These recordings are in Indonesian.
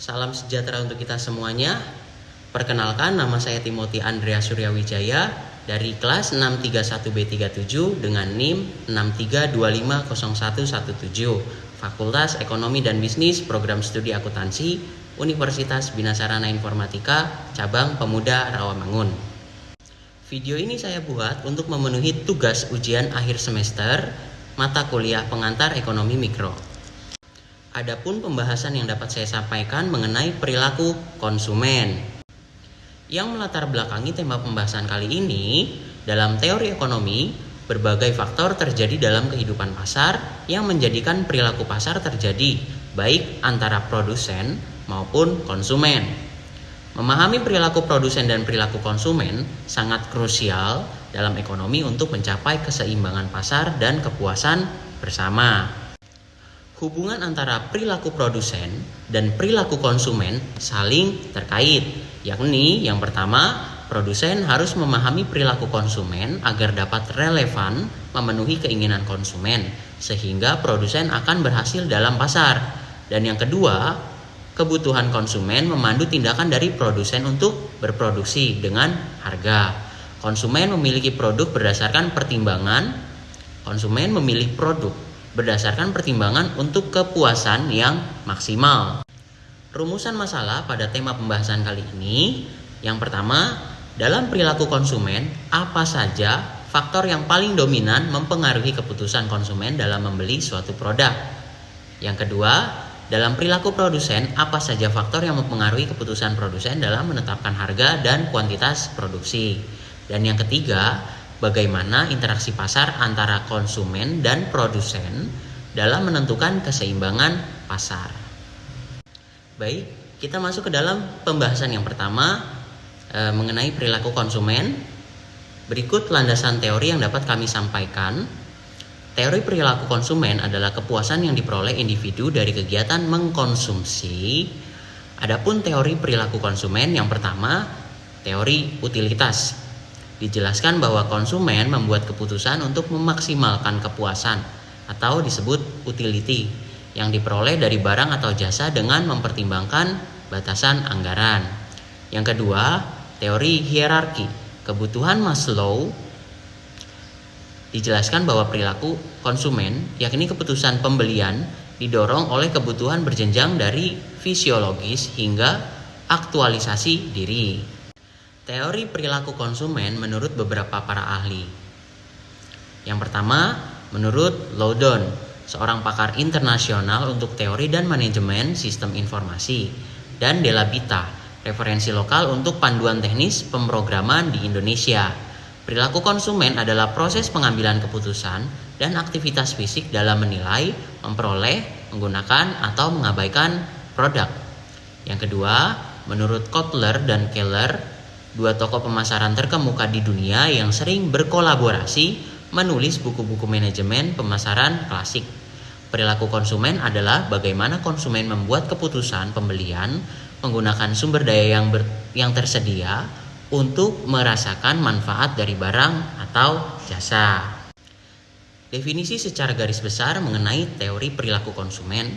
Salam sejahtera untuk kita semuanya. Perkenalkan, nama saya Timothy Andrea Suryawijaya dari kelas 631B37 dengan NIM 63250117, Fakultas Ekonomi dan Bisnis, Program Studi Akuntansi, Universitas Bina Sarana Informatika, Cabang Pemuda Rawamangun. Video ini saya buat untuk memenuhi tugas ujian akhir semester mata kuliah pengantar ekonomi mikro. Adapun pembahasan yang dapat saya sampaikan mengenai perilaku konsumen. Yang melatar belakangi tema pembahasan kali ini, dalam teori ekonomi, berbagai faktor terjadi dalam kehidupan pasar yang menjadikan perilaku pasar terjadi baik antara produsen maupun konsumen. Memahami perilaku produsen dan perilaku konsumen sangat krusial dalam ekonomi untuk mencapai keseimbangan pasar dan kepuasan bersama. Hubungan antara perilaku produsen dan perilaku konsumen saling terkait, yakni yang pertama, produsen harus memahami perilaku konsumen agar dapat relevan memenuhi keinginan konsumen, sehingga produsen akan berhasil dalam pasar. Dan yang kedua, kebutuhan konsumen memandu tindakan dari produsen untuk berproduksi dengan harga. Konsumen memiliki produk berdasarkan pertimbangan, konsumen memilih produk berdasarkan pertimbangan untuk kepuasan yang maksimal. Rumusan masalah pada tema pembahasan kali ini, yang pertama, dalam perilaku konsumen, apa saja faktor yang paling dominan mempengaruhi keputusan konsumen dalam membeli suatu produk? Yang kedua, dalam perilaku produsen, apa saja faktor yang mempengaruhi keputusan produsen dalam menetapkan harga dan kuantitas produksi? Dan yang ketiga, bagaimana interaksi pasar antara konsumen dan produsen dalam menentukan keseimbangan pasar. Baik, kita masuk ke dalam pembahasan yang pertama mengenai perilaku konsumen. Berikut landasan teori yang dapat kami sampaikan. Teori perilaku konsumen adalah kepuasan yang diperoleh individu dari kegiatan mengkonsumsi. Adapun teori perilaku konsumen yang pertama, teori utilitas. Dijelaskan bahwa konsumen membuat keputusan untuk memaksimalkan kepuasan atau disebut utility yang diperoleh dari barang atau jasa dengan mempertimbangkan batasan anggaran. Yang kedua, teori hierarki. Kebutuhan Maslow dijelaskan bahwa perilaku konsumen, yakni keputusan pembelian, didorong oleh kebutuhan berjenjang dari fisiologis hingga aktualisasi diri. Teori perilaku konsumen menurut beberapa para ahli. Yang pertama, menurut Loudon, seorang pakar internasional untuk teori dan manajemen sistem informasi, dan Della Bita, referensi lokal untuk panduan teknis pemrograman di Indonesia. Perilaku konsumen adalah proses pengambilan keputusan dan aktivitas fisik dalam menilai, memperoleh, menggunakan, atau mengabaikan produk. Yang kedua, menurut Kotler dan Keller, dua tokoh pemasaran terkemuka di dunia yang sering berkolaborasi menulis buku-buku manajemen pemasaran klasik. Perilaku konsumen adalah bagaimana konsumen membuat keputusan pembelian menggunakan sumber daya yang tersedia untuk merasakan manfaat dari barang atau jasa. Definisi secara garis besar mengenai teori perilaku konsumen.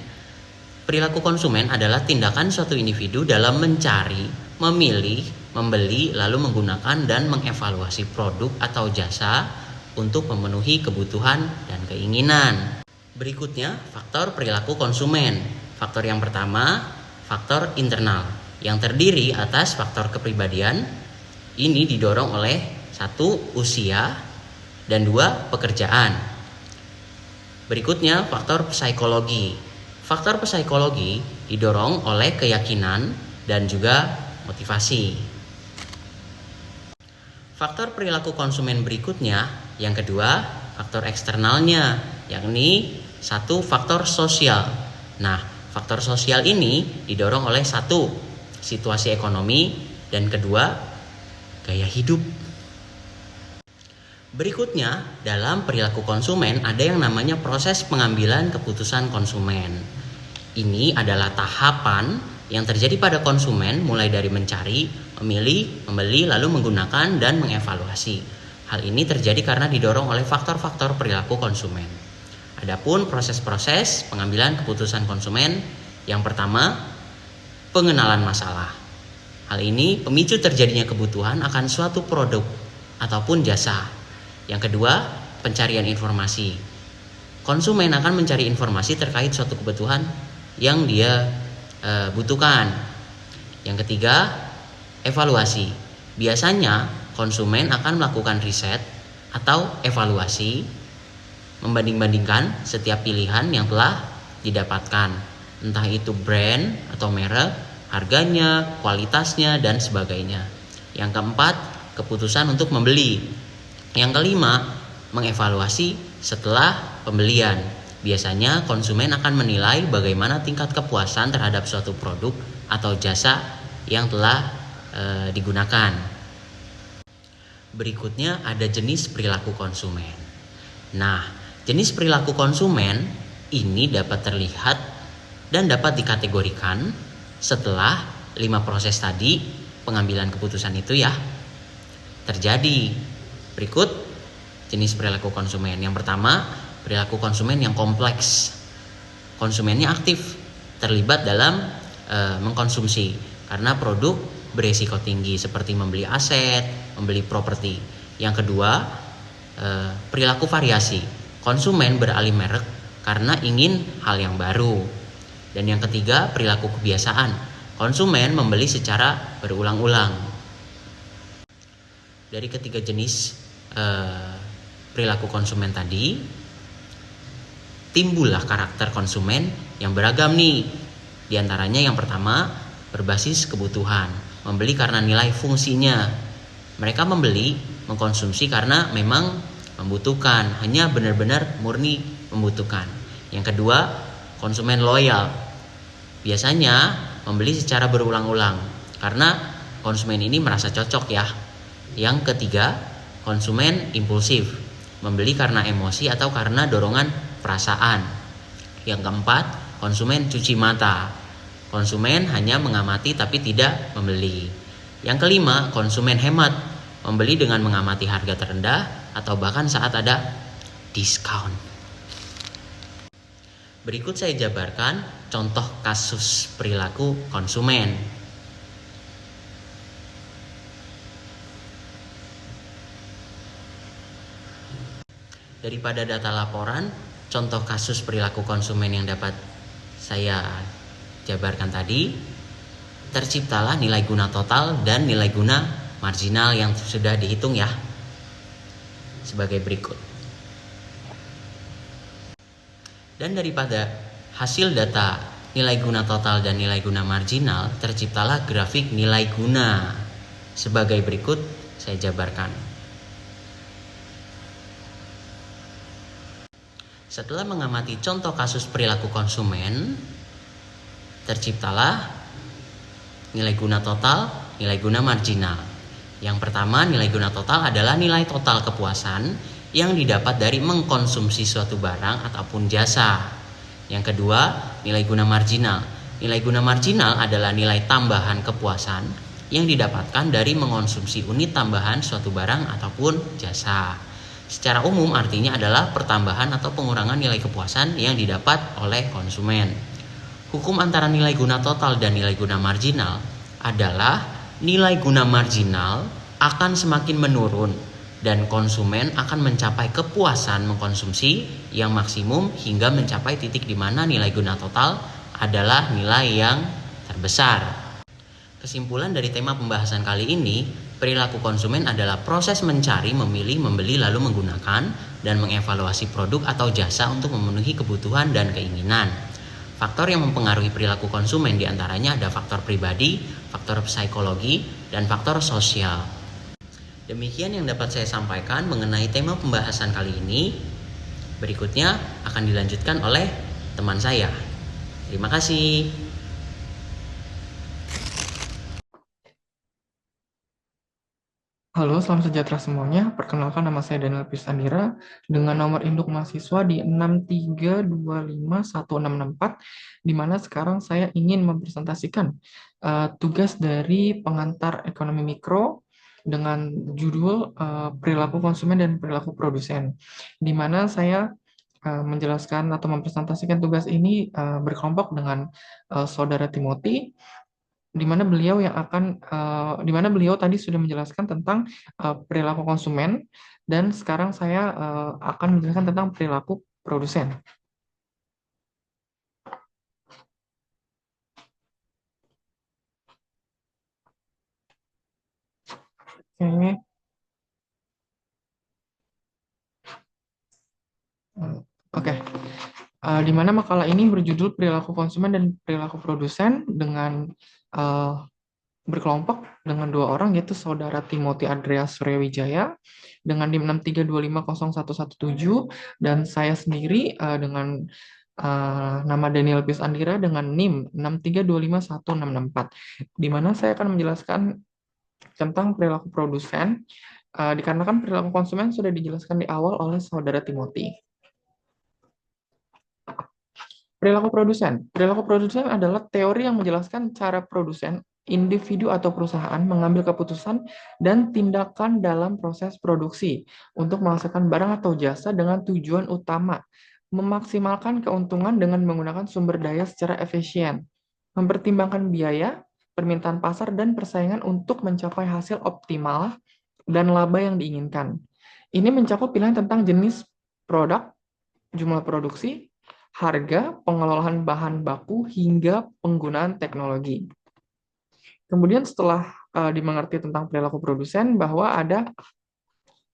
Perilaku konsumen adalah tindakan suatu individu dalam mencari, memilih, membeli, lalu menggunakan dan mengevaluasi produk atau jasa untuk memenuhi kebutuhan dan keinginan. Berikutnya, faktor perilaku konsumen. Faktor yang pertama, faktor internal, yang terdiri atas faktor kepribadian. Ini didorong oleh 1. Usia, dan 2. Pekerjaan. Berikutnya, faktor psikologi. Faktor psikologi didorong oleh keyakinan dan juga motivasi. Faktor perilaku konsumen berikutnya, yang kedua, faktor eksternalnya, yakni 1. Faktor sosial. Nah, faktor sosial ini didorong oleh 1. Situasi ekonomi, dan kedua, gaya hidup. Berikutnya, dalam perilaku konsumen ada yang namanya proses pengambilan keputusan konsumen. Ini adalah tahapan yang terjadi pada konsumen mulai dari mencari, memilih, membeli, lalu menggunakan dan mengevaluasi. Hal ini terjadi karena didorong oleh faktor-faktor perilaku konsumen. Adapun proses-proses pengambilan keputusan konsumen, yang pertama, pengenalan masalah. Hal ini pemicu terjadinya kebutuhan akan suatu produk ataupun jasa. Yang kedua, pencarian informasi. Konsumen akan mencari informasi terkait suatu kebutuhan yang dia butuhkan. Yang ketiga, evaluasi. Biasanya konsumen akan melakukan riset atau evaluasi, membanding-bandingkan setiap pilihan yang telah didapatkan, entah itu brand atau merek, harganya, kualitasnya, dan sebagainya. Yang keempat, keputusan untuk membeli. Yang kelima, mengevaluasi setelah pembelian. Biasanya konsumen akan menilai bagaimana tingkat kepuasan terhadap suatu produk atau jasa yang telah digunakan. Berikutnya ada jenis perilaku konsumen. Nah, jenis perilaku konsumen ini dapat terlihat dan dapat dikategorikan setelah 5 proses tadi pengambilan keputusan itu ya terjadi. Berikut jenis perilaku konsumen. Yang pertama, perilaku konsumen yang kompleks. Konsumennya aktif, terlibat dalam mengkonsumsi karena produk beresiko tinggi seperti membeli aset, membeli properti. Yang kedua, perilaku variasi. Konsumen beralih merek karena ingin hal yang baru. Dan yang ketiga, perilaku kebiasaan. Konsumen membeli secara berulang-ulang. Dari ketiga jenis perilaku konsumen tadi, timbullah karakter konsumen yang beragam nih. Di antaranya yang pertama, berbasis kebutuhan. Membeli karena nilai fungsinya. Mereka membeli, mengkonsumsi karena memang membutuhkan, hanya benar-benar murni membutuhkan. Yang kedua, konsumen loyal. Biasanya membeli secara berulang-ulang karena konsumen ini merasa cocok ya. Yang ketiga, konsumen impulsif. Membeli karena emosi atau karena dorongan perasaan. Yang keempat, konsumen cuci mata. Konsumen hanya mengamati tapi tidak membeli. Yang kelima, konsumen hemat. Membeli dengan mengamati harga terendah atau bahkan saat ada diskon. Berikut saya jabarkan contoh kasus perilaku konsumen. Daripada data laporan, contoh kasus perilaku konsumen yang dapat saya jabarkan tadi, terciptalah nilai guna total dan nilai guna marginal yang sudah dihitung ya, sebagai berikut. Dan daripada hasil data nilai guna total dan nilai guna marginal, terciptalah grafik nilai guna sebagai berikut saya jabarkan. Setelah mengamati contoh kasus perilaku konsumen, terciptalah nilai guna total, nilai guna marginal. Yang pertama, nilai guna total adalah nilai total kepuasan yang didapat dari mengkonsumsi suatu barang ataupun jasa. Yang kedua, nilai guna marginal. Nilai guna marginal adalah nilai tambahan kepuasan yang didapatkan dari mengonsumsi unit tambahan suatu barang ataupun jasa. Secara umum artinya adalah pertambahan atau pengurangan nilai kepuasan yang didapat oleh konsumen. Hukum antara nilai guna total dan nilai guna marginal adalah nilai guna marginal akan semakin menurun dan konsumen akan mencapai kepuasan mengkonsumsi yang maksimum hingga mencapai titik di mana nilai guna total adalah nilai yang terbesar. Kesimpulan dari tema pembahasan kali ini, perilaku konsumen adalah proses mencari, memilih, membeli, lalu menggunakan dan mengevaluasi produk atau jasa untuk memenuhi kebutuhan dan keinginan. Faktor yang mempengaruhi perilaku konsumen diantaranya ada faktor pribadi, faktor psikologi, dan faktor sosial. Demikian yang dapat saya sampaikan mengenai tema pembahasan kali ini. Berikutnya akan dilanjutkan oleh teman saya. Terima kasih. Halo, salam sejahtera semuanya. Perkenalkan nama saya Daniel Pisandira dengan nomor induk mahasiswa di 6325164, di mana sekarang saya ingin mempresentasikan tugas dari pengantar ekonomi mikro dengan judul perilaku konsumen dan perilaku produsen, di mana saya menjelaskan atau mempresentasikan tugas ini berkelompok dengan Saudara Timothy di mana beliau tadi sudah menjelaskan tentang perilaku konsumen, dan sekarang saya akan menjelaskan tentang perilaku produsen. Oke. Oke. Di mana makalah ini berjudul Perilaku Konsumen dan Perilaku Produsen dengan eh, berkelompok dengan dua orang, yaitu Saudara Timothy Andreas Suryawijaya dengan NIM 632501117, dan saya sendiri dengan nama Daniel Pius Andira dengan NIM 6325164, di mana saya akan menjelaskan tentang perilaku produsen, dikarenakan perilaku konsumen sudah dijelaskan di awal oleh Saudara Timothy. Perilaku produsen. Perilaku produsen adalah teori yang menjelaskan cara produsen, individu atau perusahaan mengambil keputusan dan tindakan dalam proses produksi untuk menghasilkan barang atau jasa dengan tujuan utama memaksimalkan keuntungan dengan menggunakan sumber daya secara efisien, mempertimbangkan biaya, permintaan pasar, dan persaingan untuk mencapai hasil optimal dan laba yang diinginkan. Ini mencakup pilihan tentang jenis produk, jumlah produksi, harga, pengelolaan bahan baku, hingga penggunaan teknologi. Kemudian setelah dimengerti tentang perilaku produsen, bahwa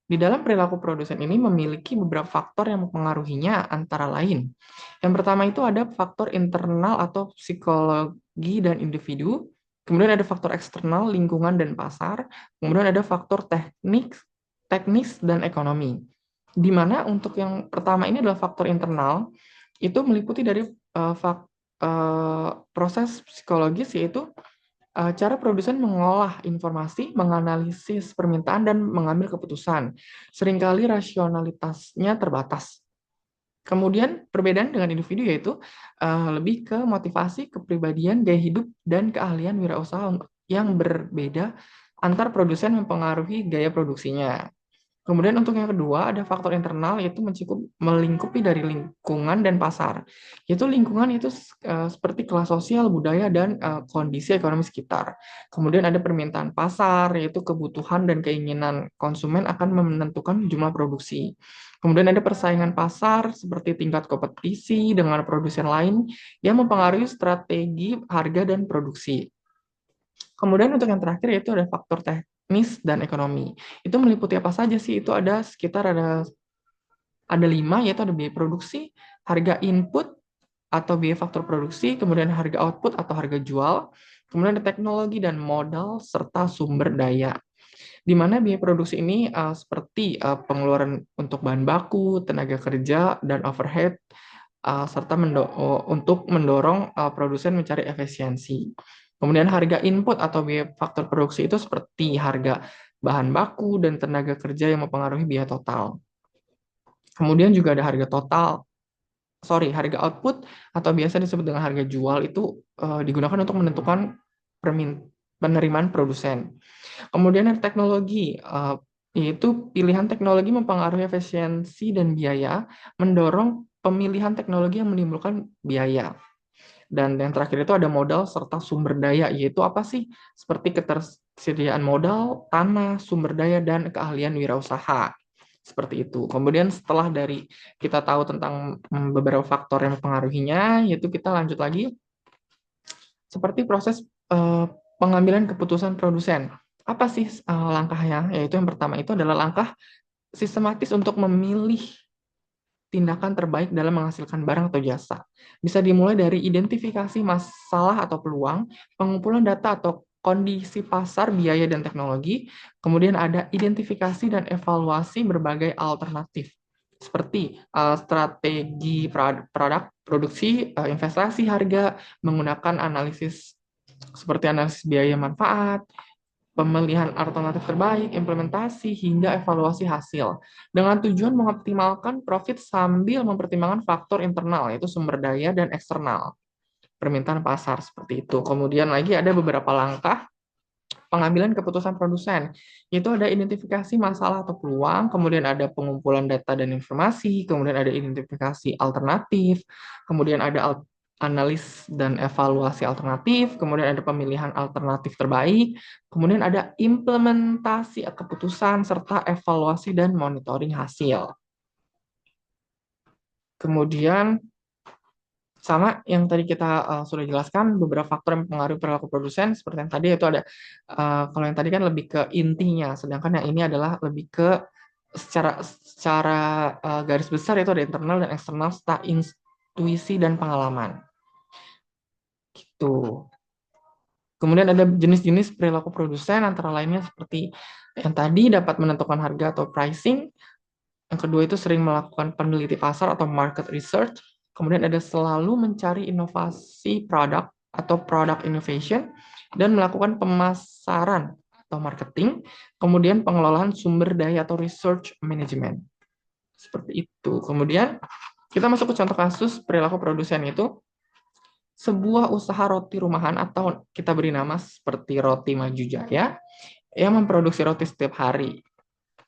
di dalam perilaku produsen ini memiliki beberapa faktor yang mempengaruhinya, antara lain. Yang pertama itu ada faktor internal atau psikologi dan individu, kemudian ada faktor eksternal, lingkungan dan pasar, kemudian ada faktor teknis dan ekonomi. Di mana untuk yang pertama ini adalah faktor internal, itu meliputi dari proses psikologis, yaitu cara produsen mengolah informasi, menganalisis permintaan, dan mengambil keputusan. Seringkali rasionalitasnya terbatas. Kemudian perbedaan dengan individu yaitu lebih ke motivasi, kepribadian, gaya hidup, dan keahlian wirausaha yang berbeda antar produsen mempengaruhi gaya produksinya. Kemudian untuk yang kedua ada faktor internal, yaitu melingkupi dari lingkungan dan pasar. Yaitu lingkungan itu seperti kelas sosial, budaya, dan kondisi ekonomi sekitar. Kemudian ada permintaan pasar, yaitu kebutuhan dan keinginan konsumen akan menentukan jumlah produksi. Kemudian ada persaingan pasar seperti tingkat kompetisi dengan produsen lain yang mempengaruhi strategi harga dan produksi. Kemudian untuk yang terakhir yaitu ada faktor teknis dan ekonomi. Itu meliputi apa saja sih? Itu ada sekitar ada 5, yaitu ada biaya produksi, harga input atau biaya faktor produksi, kemudian harga output atau harga jual, kemudian ada teknologi dan modal, serta sumber daya. Di mana biaya produksi ini seperti pengeluaran untuk bahan baku, tenaga kerja, dan overhead, serta untuk mendorong produsen mencari efisiensi. Kemudian harga input atau biaya faktor produksi itu seperti harga bahan baku dan tenaga kerja yang mempengaruhi biaya total. Kemudian juga ada harga output atau biasa disebut dengan harga jual, itu digunakan untuk menentukan penerimaan produsen. Kemudian ada teknologi, yaitu pilihan teknologi mempengaruhi efisiensi dan biaya, mendorong pemilihan teknologi yang menimbulkan biaya. Dan yang terakhir itu ada modal serta sumber daya, yaitu apa sih? Seperti ketersediaan modal, tanah, sumber daya, dan keahlian wirausaha. Seperti itu. Kemudian setelah dari kita tahu tentang beberapa faktor yang mempengaruhinya, yaitu kita lanjut lagi seperti proses pengambilan keputusan produsen. Apa sih langkahnya? Yaitu yang pertama itu adalah langkah sistematis untuk memilih tindakan terbaik dalam menghasilkan barang atau jasa. Bisa dimulai dari identifikasi masalah atau peluang, pengumpulan data atau kondisi pasar, biaya, dan teknologi, kemudian ada identifikasi dan evaluasi berbagai alternatif, seperti strategi produk, produksi, investasi, harga, menggunakan analisis seperti analisis biaya manfaat, pemilihan alternatif terbaik, implementasi, hingga evaluasi hasil. Dengan tujuan mengoptimalkan profit sambil mempertimbangkan faktor internal, yaitu sumber daya, dan eksternal, permintaan pasar, seperti itu. Kemudian lagi ada beberapa langkah pengambilan keputusan produsen, yaitu ada identifikasi masalah atau peluang, kemudian ada pengumpulan data dan informasi, kemudian ada identifikasi alternatif, kemudian ada analis dan evaluasi alternatif, kemudian ada pemilihan alternatif terbaik, kemudian ada implementasi keputusan, serta evaluasi dan monitoring hasil. Kemudian, sama yang tadi kita sudah jelaskan, beberapa faktor yang mempengaruhi perilaku produsen, seperti yang tadi itu ada, kalau yang tadi kan lebih ke intinya, sedangkan yang ini adalah lebih ke secara garis besar itu ada internal dan eksternal, serta intuisi dan pengalaman. Gitu. Kemudian ada jenis-jenis perilaku produsen, antara lainnya seperti yang tadi dapat menentukan harga atau pricing. Yang kedua itu sering melakukan peneliti pasar atau market research. Kemudian ada selalu mencari inovasi produk atau product innovation dan melakukan pemasaran atau marketing. Kemudian pengelolaan sumber daya atau research management. Seperti itu. Kemudian kita masuk ke contoh kasus perilaku produsen itu sebuah usaha roti rumahan atau kita beri nama seperti Roti Maju Jaya yang memproduksi roti setiap hari.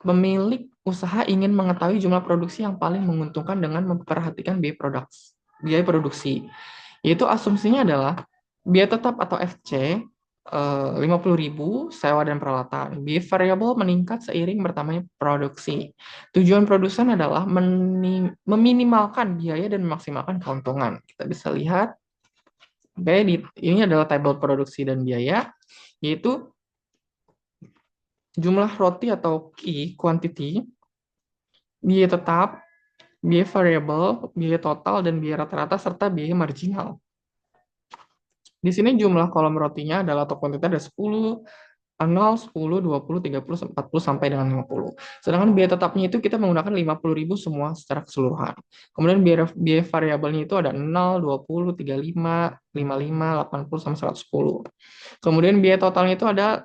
Pemilik usaha ingin mengetahui jumlah produksi yang paling menguntungkan dengan memperhatikan biaya produksi. Yaitu asumsinya adalah biaya tetap atau FC 50.000 sewa dan peralatan. Biaya variabel meningkat seiring bertambahnya produksi. Tujuan produsen adalah meminimalkan biaya dan memaksimalkan keuntungan. Kita bisa lihat, ini adalah tabel produksi dan biaya, yaitu jumlah roti atau key quantity, biaya tetap, biaya variabel, biaya total, dan biaya rata-rata, serta biaya marginal. Di sini jumlah kolom rotinya adalah atau kuantitas ada 10, 0, 10, 20, 30, 40, sampai dengan 50. Sedangkan biaya tetapnya itu kita menggunakan 50.000 semua secara keseluruhan. Kemudian biaya variabelnya itu ada 0, 20, 35, 55, 80, sama 110. Kemudian biaya totalnya itu ada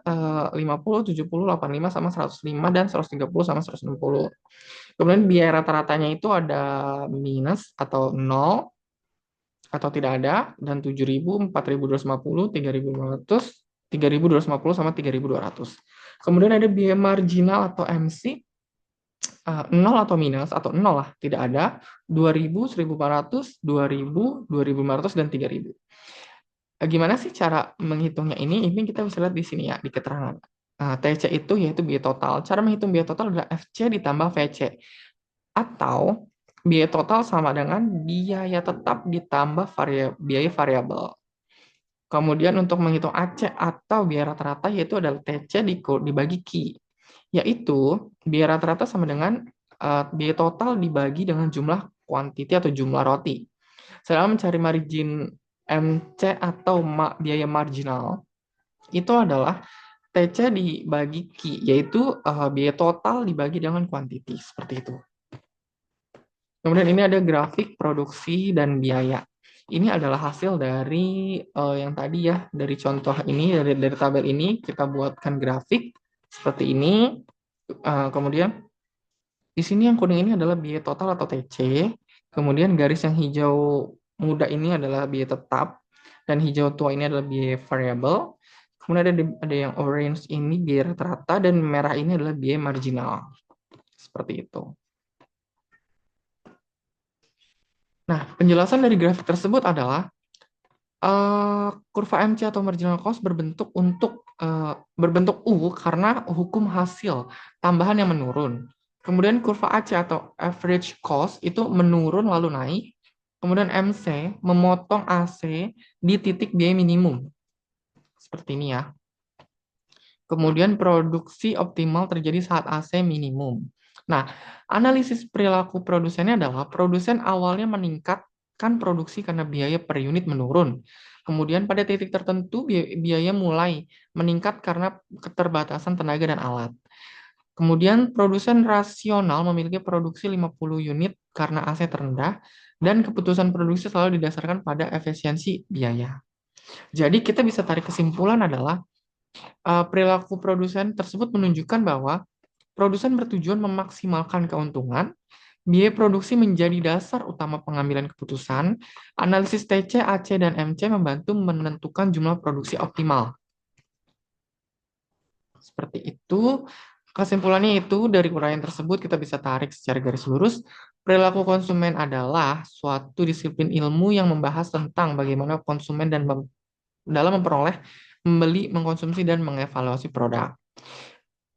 50, 70, 85, sama 105, dan 130 sama 160. Kemudian biaya rata-ratanya itu ada minus atau 0 atau tidak ada, dan 7.000, 4.250, 3.500, 3.250, sama 3.200. Kemudian ada biaya marginal atau MC, 0 atau minus, atau 0 lah, tidak ada, 2.000, 1.400, 2.000, 2.500, dan 3.000. Gimana sih cara menghitungnya ini? Ini kita bisa lihat di sini ya, di keterangan. TC itu yaitu biaya total. Cara menghitung biaya total adalah FC ditambah VC. Atau biaya total sama dengan biaya tetap ditambah biaya variabel. Kemudian untuk menghitung AC atau biaya rata-rata yaitu adalah TC dibagi Q. Yaitu biaya rata-rata sama dengan biaya total dibagi dengan jumlah kuantiti atau jumlah roti. Sedangkan mencari margin MC atau biaya marginal itu adalah TC dibagi Q, yaitu biaya total dibagi dengan kuantiti, seperti itu. Kemudian ini ada grafik produksi dan biaya. Ini adalah hasil dari yang tadi ya, dari contoh ini, dari tabel ini, kita buatkan grafik seperti ini. Kemudian di sini yang kuning ini adalah biaya total atau TC. Kemudian garis yang hijau muda ini adalah biaya tetap, dan hijau tua ini adalah biaya variabel. Kemudian ada yang orange ini biaya rata-rata, dan merah ini adalah biaya marginal. Seperti itu. Nah, penjelasan dari grafik tersebut adalah kurva MC atau marginal cost berbentuk U karena hukum hasil tambahan yang menurun. Kemudian kurva AC atau average cost itu menurun lalu naik. Kemudian MC memotong AC di titik biaya minimum. Seperti ini ya. Kemudian produksi optimal terjadi saat AC minimum. Nah, analisis perilaku produsennya adalah produsen awalnya meningkatkan produksi karena biaya per unit menurun. Kemudian pada titik tertentu biaya mulai meningkat karena keterbatasan tenaga dan alat. Kemudian produsen rasional memiliki produksi 50 unit karena AC terendah, dan keputusan produksi selalu didasarkan pada efisiensi biaya. Jadi kita bisa tarik kesimpulan adalah perilaku produsen tersebut menunjukkan bahwa produsen bertujuan memaksimalkan keuntungan, biaya produksi menjadi dasar utama pengambilan keputusan, analisis TC, AC, dan MC membantu menentukan jumlah produksi optimal. Seperti itu. Kesimpulannya itu dari uraian tersebut kita bisa tarik secara garis lurus, perilaku konsumen adalah suatu disiplin ilmu yang membahas tentang bagaimana konsumen dalam memperoleh, membeli, mengkonsumsi, dan mengevaluasi produk.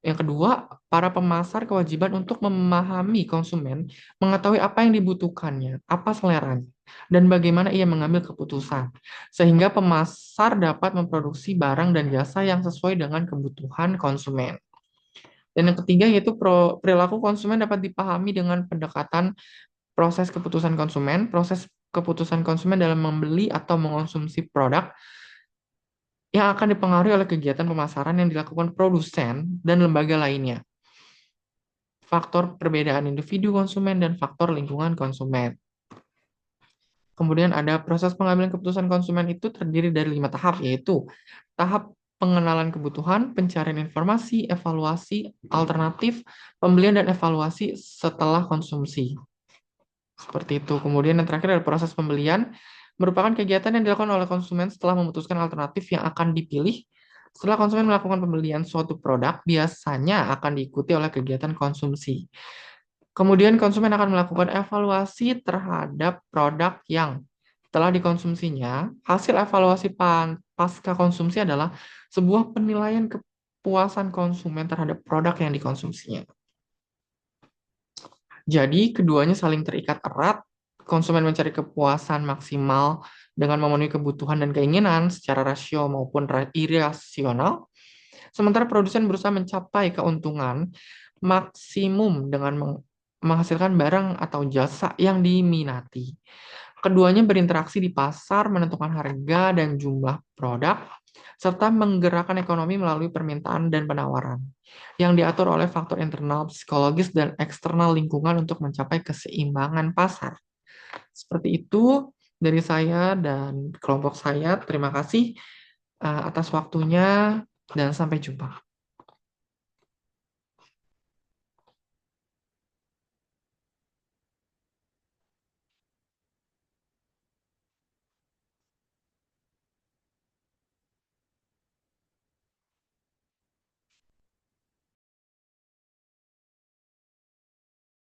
Yang kedua, para pemasar kewajiban untuk memahami konsumen, mengetahui apa yang dibutuhkannya, apa seleranya, dan bagaimana ia mengambil keputusan, sehingga pemasar dapat memproduksi barang dan jasa yang sesuai dengan kebutuhan konsumen. Dan yang ketiga yaitu perilaku konsumen dapat dipahami dengan pendekatan proses keputusan konsumen dalam membeli atau mengonsumsi produk yang akan dipengaruhi oleh kegiatan pemasaran yang dilakukan produsen dan lembaga lainnya, faktor perbedaan individu konsumen, dan faktor lingkungan konsumen. Kemudian ada proses pengambilan keputusan konsumen itu terdiri dari 5 tahap, yaitu tahap pengenalan kebutuhan, pencarian informasi, evaluasi alternatif, pembelian dan evaluasi setelah konsumsi. Seperti itu. Kemudian yang terakhir adalah proses pembelian, merupakan kegiatan yang dilakukan oleh konsumen setelah memutuskan alternatif yang akan dipilih. Setelah konsumen melakukan pembelian suatu produk, biasanya akan diikuti oleh kegiatan konsumsi. Kemudian konsumen akan melakukan evaluasi terhadap produk yang telah dikonsumsinya. Hasil evaluasi pasca konsumsi adalah sebuah penilaian kepuasan konsumen terhadap produk yang dikonsumsinya. Jadi keduanya saling terikat erat. Konsumen mencari kepuasan maksimal dengan memenuhi kebutuhan dan keinginan secara rasio maupun irasional. Sementara produsen berusaha mencapai keuntungan maksimum dengan menghasilkan barang atau jasa yang diminati. Keduanya berinteraksi di pasar, menentukan harga dan jumlah produk, serta menggerakkan ekonomi melalui permintaan dan penawaran, yang diatur oleh faktor internal, psikologis, dan eksternal lingkungan untuk mencapai keseimbangan pasar. Seperti itu dari saya dan kelompok saya. Terima kasih atas waktunya dan sampai jumpa.